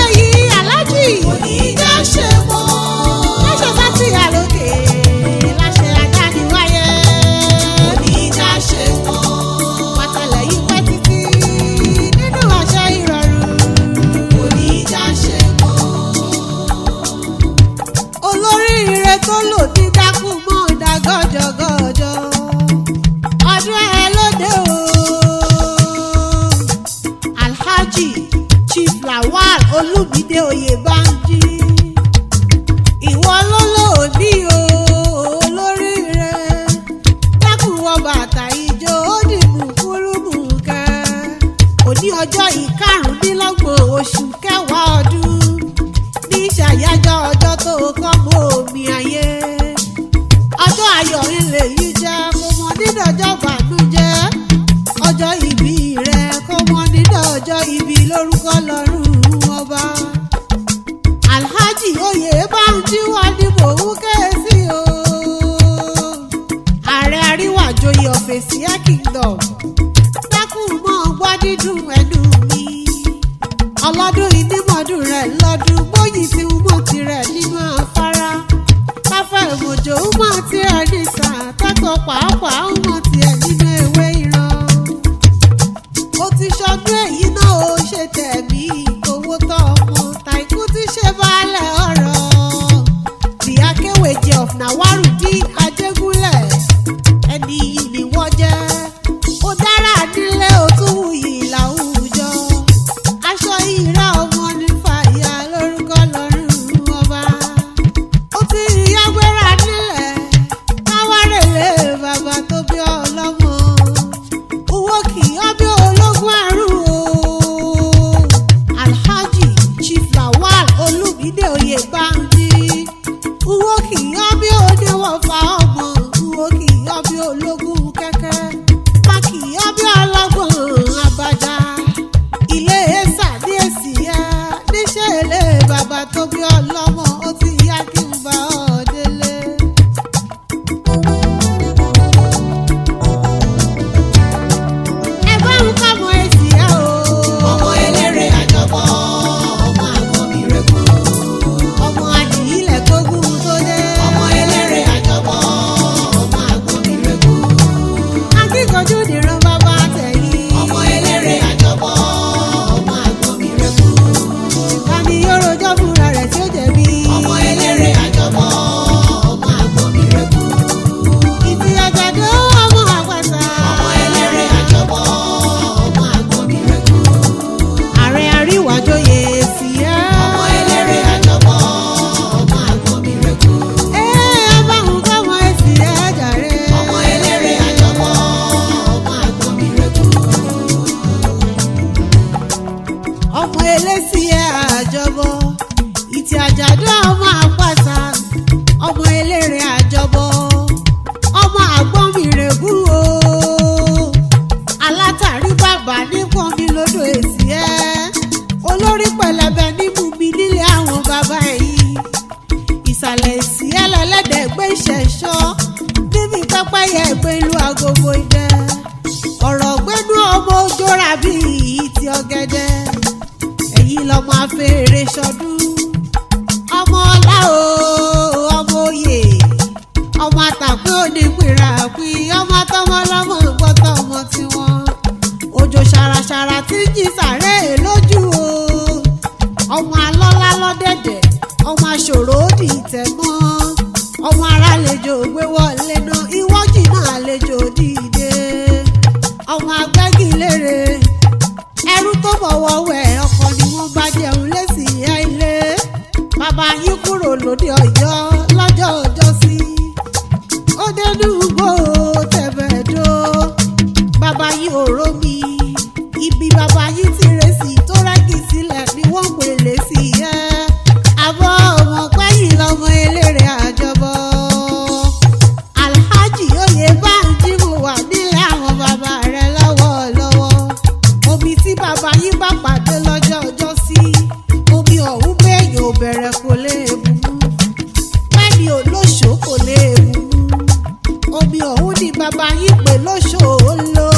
èyí aláàjì kò ní í já ṣe mọ́. láṣẹ sátì àlòkè láṣẹ ajáde wáyé kò ní í já ṣe mọ́. pàtàlẹ̀ yìí pẹ́ títí nínú àṣẹ ìrọ̀rùn kò ní í já ṣe mọ́. olóríire tó lò ní dákú mọ́ ọ̀dà gọ́jọ́gọ́jọ́ ọdún ẹ lóde o. Alhaji Chief Lawal Olumide Oyebanji ìwọ ló lò ní o olóríire dákun wọ bàtà ìjọ ó dìbò kúrúmù kẹ òní ọjọ́ ìkarùndínlọ́gbọ̀n oṣù kẹwàá ọdún ní ìṣàyájọ́ ọjọ́ tó kọ́ mọ́ omi ayé ọjọ́ ayọ̀ ilé yìí jẹ́ kó mọ dídọ̀jọ́ bànújẹ́ ọjọ́ ìbí rẹ̀ kó mọ dídọ̀jọ́ ìbí lórúkọ lọ́rùn ọba. Alhaji Oyebanji wà ní mòún kẹ́sì o. ààrẹ àríwájòyè of Esie Kingdom dákun mọ́ gbọ́ dídùn ẹnu mi. ọlọ́dún ìnímọ̀dún rẹ̀ lọ́dún bóyì tí ń mọ̀ tirẹ̀ nínú afárá káfẹ́ ìmọ̀jò ń mọ̀ tirẹ̀ ní sàn tẹ́kọ̀ọ́ pàápàá ń mọ̀ tirẹ̀ nínú ewé ìran. ó ti ṣọdún èyí náà ó ṣe tẹ̀mí owó tọ́ ọmọ tàìkú ti ṣe baálẹ̀ ọ̀rọ̀. the akéwèjì of Nawarudeen Ajégúnlẹ̀ ẹni yìí ni wọ́n jẹ́. ó dára nílé ó tún wuyì láwùjọ. aṣọ ìrà ọmọ ní fàyà lórúkọ lọ́rùn ọba. ó ti yágbéra nílẹ̀ káwárẹ̀lẹ̀ bàbá tó bí ọlọ́mọ. owó kì í ọbẹ̀ ológun àrùn o. Alhaji Chief Lawal Olumide Oyebanji owó kì í ọbẹ̀ oníwọ̀fà ọmọ. owó kì í ọbẹ̀ ológun kẹ́kẹ́. má kì í ọbẹ̀ ọlọ́gbọ̀n abájá. ilé ẹ̀sà ní Esie níṣẹ́ ilé bàbá tó bí ọlọ́mọ ó ti yá kí n bá ọ délé. ẹ bá ń kọ́ ọmọ Esie o. ọmọ eléré àjọpọ̀ ọmọ àgbọn mi rẹ̀ kú. ọmọ àdìyílẹ̀ kógún tó dé. ọmọ eléré àjọpọ̀ ọmọ àgbọn mi rẹ̀ kú. akíkanjú nìran bàbá tẹ̀yìn. ọmọ eléré àjọpọ̀ ọmọ àgbọn mi rẹ̀ kú. tani yóò rojọ́ fúnra rẹ̀ tí ó jẹ̀bi. ọmọ eléré àjọpọ̀ ọmọ àgbọn mi rẹ̀ kú. ìtì àjàdó ọmọ àpàtà. ọmọ eléré àjọpọ̀ ọmọ àgbọn mi rẹ̀ kú. ààrẹ àríwájòyè Esie. ọmọ eléré àjọpọ̀ ọmọ àgbọn mi rẹ̀ kú. ẹ bá ń kọ́ ọmọ Esie jàre. ọmọ eléré àjọpọ̀ ọmọ àgbọn mi rẹ̀ kú. ọmọ Esie àjọbọ ìtì àjàdó ọmọ àpàtà. ọmọ eléré àjọbọ ọmọ àgbọn mi rẹ̀ kú o. alátàrí bàbá nípọn mi lódò Esie. olórí pẹlẹbẹ nímú mi nílé àwọn bàbá ẹ̀yìn. ìsàlẹ̀ Esie lẹ́lẹ́dẹ̀ gbé ìṣẹ̀ṣọ́ níbi pẹ́pẹ́yẹ gbé ìlú agogo idẹ. ọ̀rọ̀ gbẹ́nu ọmọ ojóra bíi ìtì ọ̀gẹ̀dẹ̀. ẹ̀yin lọ́mọ afẹ́rẹ́ ṣọdún. ọmọ ọlá o ọmọ oyè ọmọ àtàpé onípìnrà pín ọmọ tọmọ lọmọ gbọ́tọ̀ ọmọ tiwọn. òjò ṣàràṣàrà tí ń jí sàré lójú o. ọmọ alọ́lá lọ́dẹ̀dẹ̀ ọmọ aṣòro òdì ìtẹ̀mọ́. ọmọ arálejò gbé wọlé náà ìwọ́jì náà àlejò dìde. ọmọ agbẹ́gilére ẹrú tó bọ̀wọ̀ wẹ̀ ọkọ ni wọ́n bá jẹun lẹ́sìn ìyá ilé. bàbá yín kúrò lóde Ọ̀yọ́ lọ́jọ́ ọjọ́sí. ó dénú gbó tẹ̀bẹ̀dó. bàbá yín ò rómi. ibi bàbá yín ti resì tó rẹ́gì sílẹ̀ ni wọ́n pèlè sí ẹ́. àbọ̀ ọmọ pẹ́yìn lọ́mọ eléré àjọbọ. Alhaji Oyebanji mo wà nílé àwọn bàbá rẹ̀ lọ́wọ́lọ́wọ́. omi tí bàbá yín bá pàdé lọ́jọ́ ọjọ́sí. omi ọ̀hún bẹ́ẹ̀yàn ò bẹ̀rẹ̀ kò lè bù mú. bẹ́ẹ̀ni olóṣò kò lè bù mú. omi ọ̀hún ni bàbá yín pè lóṣò ó lò.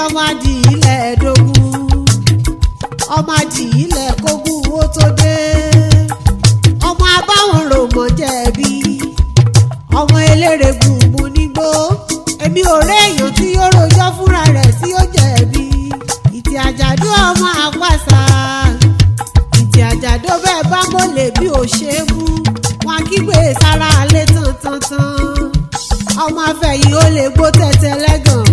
ọmọ adìyí lẹ́ẹ̀ẹ́dógún ọmọ adìyí lẹ́ẹ̀kógún owó tó dé ọmọ abáwọn rògbò jẹ̀bi ọmọ eléré gbùngbùn nígbó èmi ò rí èèyàn tí yóò rojọ́ fúnra rẹ̀ tí ó jẹ̀bi ìtì àjàdó ọmọ àpàṣà ìtì àjàdó bẹ́ẹ̀ bá mọ̀lẹ́ bí ò ṣe é mú wọn kígbe sára alẹ́ tán ọmọ afẹ́yìn ó lè gbó tẹ̀tẹ̀ lẹ́gàn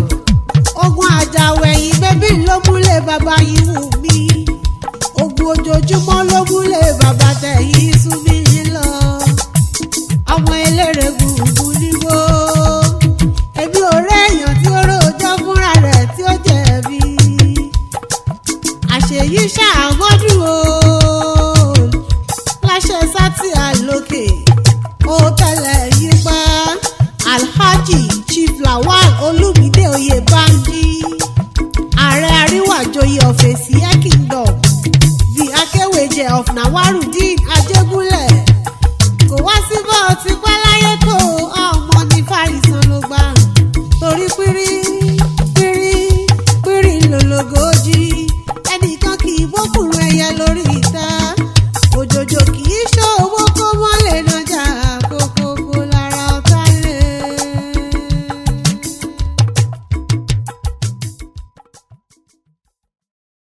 ogun àjàwẹ̀yìn bébí ló múlẹ̀ bàbá yìí wù mí ogun ojoojúmọ́ ló múlẹ̀ bàbá tẹ̀yìn sún mí lọ ọmọ eléré gbùngbùn nígbó èmi ò rí èèyàn tí ó rojọ́ fúnra rẹ̀ tí ó jẹ̀bi àṣeyí ṣàmọ́dún o láṣẹ sátì àlòkè ó tẹ̀lé yípa ALHAJI Chief LAWAL OLUMIDE OYEBANJI ààrẹ àríwájòyè of Esie Kingdom the Akéwèjẹ of Nawarudeen